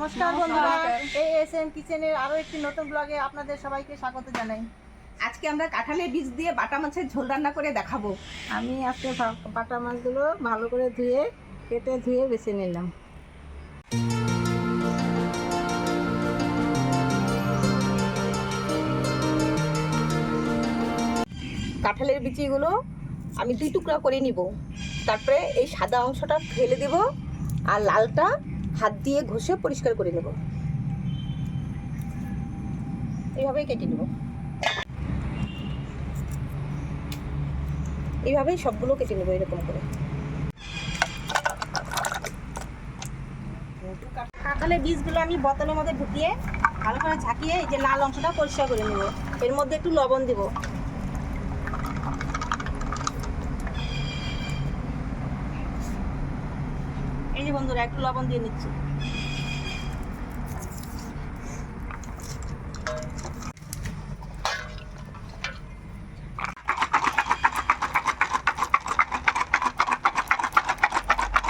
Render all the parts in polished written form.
নমস্কার বন্ধুরা, এএসএম কিচেনের আরো একটি নতুন ব্লগে আপনাদের সবাইকে স্বাগত জানাই। আজকে আমরা কাঁঠালের বীজ দিয়ে বাটা মাছের ঝোল রান্না করে দেখাবো। আমি আজকে বাটা মাছগুলো ভালো করে ধুয়ে কেটে ধুয়ে বেছে নিলাম। কাঁঠালের বিচিগুলো আমি 2 টুকরা করে নিব। তারপরে এই সাদা অংশটা ফেলে দেব আর লালটা হাত দিয়ে ঘষে পরিষ্কার করে নেব। এইভাবেই কেটে নেব। এইভাবেই সবগুলো কেটে নেব এরকম করে। কাঁঠালের বীজগুলো আমি বোতলের মধ্যে ঢুকিয়ে ভালো করে ঝাঁকিয়ে এই যে লাল অংশটা পরিষ্কার করে নেব। এর মধ্যে একটু লবণ দেব। এই যে বন্ধুরা একটু লবণ দিয়ে নিচ্ছি।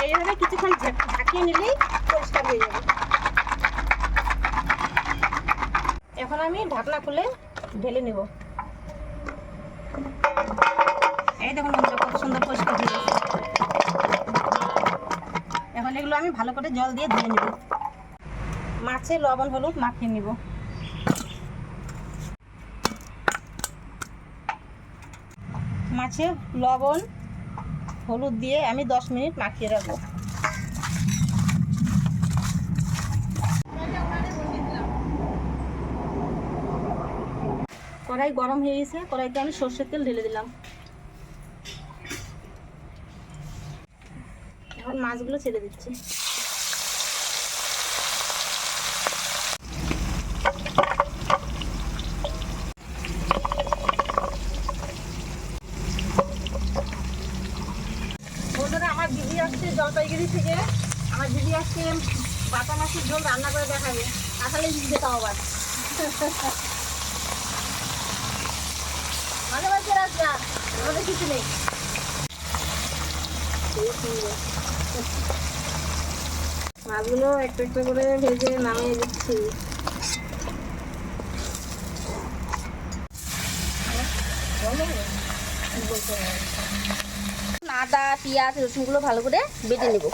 এইভাবে কিছুক্ষণ ঝাঁকিয়ে নিলেই পরিষ্কার হয়ে যাবে। এখন আমি ঢাকনা খুলে ঢেলে নেব। এই দেখুন বন্ধুরা কত সুন্দর পরিষ্কার হয়ে গেছে। এখন এগুলো আমি ভালো করে জল দিয়ে ধুয়ে নেব। মাছে লবণ হলুদ মাখিয়ে নেব। মাছে লবণ হলুদ দিয়ে আমি 10 মিনিট মাখিয়ে রাখবো। কড়াই গরম হয়ে গেছে, কড়াইতে আমি সর্ষের তেল ঢেলে দিলাম। এখন মাছগুলো ছেড়ে দিচ্ছি। বন্ধুরা আমার দিদি আসছে জলপাইগুড়ি থেকে, আমার দিদি আসছে বাটা মাছের ঝোল রান্না করে দেখাবে। আসলে দিদি তাও আবার ভালোবাসে রাস্তা আমাদের কিছু নেই। মাছগুলো একটা একটা করে ভেজে নামিয়ে দিচ্ছি। আদা পেঁয়াজ রসুনগুলো ভালো করে বেটে নেব।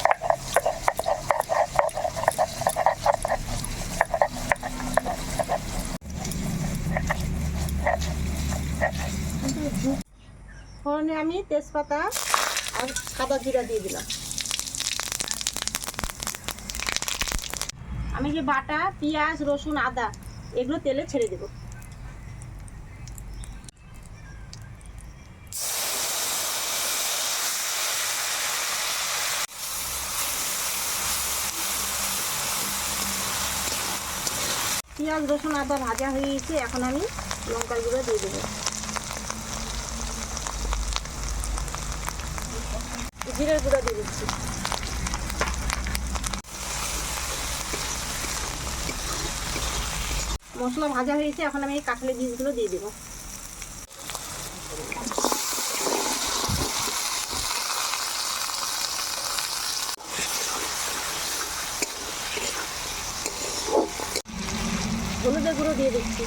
ফোড়নে আমি তেজপাতা আর সাদা জিরা দিয়ে দিলাম। আমি যে বাটা পেঁয়াজ রসুন আদা এগুলো তেলে ছেড়ে দেব। পেঁয়াজ রসুন আদা ভাজা হয়ে গেছে, এখন আমি লঙ্কার গুঁড়ো দিয়ে দেবো। জিরের গুঁড়ো দিয়ে দিচ্ছি। মশলা ভাজা হয়েছে, এখন আমি এই কাঁঠালের বীজগুলো দিয়ে দেবো। হলুদের গুঁড়ো দিয়ে দিচ্ছি,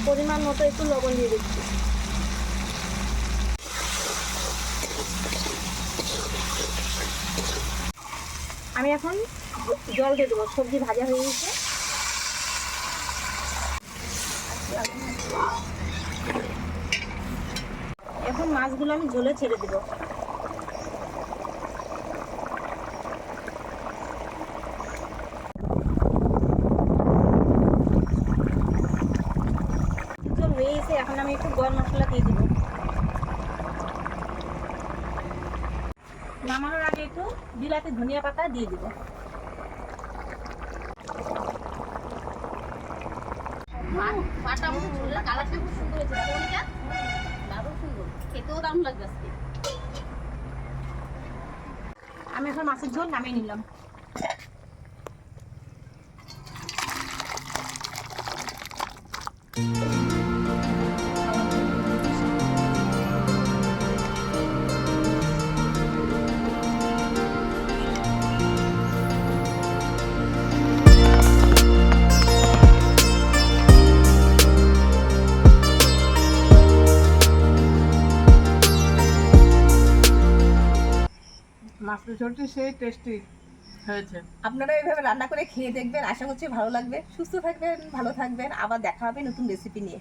পরিমাণ মতো একটু লবণ দিয়ে দিচ্ছি। আমি এখন জল দিয়ে দেবো। সবজি ভাজা হয়ে গেছে। এখন মাছগুলো আমি ঝোলে ছেড়ে দেবো। ঝোল হয়ে গেছে, এখন আমি একটু গরম মশলা দিয়ে দেবো। নামানোর আগে একটু বিলাতি ধনিয়া পাতা দিয়ে দিব। বাটা মাছের ঝোলের কালারটা খুব সুন্দর হয়েছে, কোনটা দারুণ সুন্দর, খেতেও দারুণ লাগবে আজকে। আমি এখন মাছের ঝোল নামিয়ে নিলাম। মাছের ঝোলটি সেই টেস্টি হয়েছে। আপনারা এইভাবে রান্না করে খেয়ে দেখবেন, আশা করছি ভালো লাগবে। সুস্থ থাকবেন, ভালো থাকবেন, আবার দেখা হবে নতুন রেসিপি নিয়ে।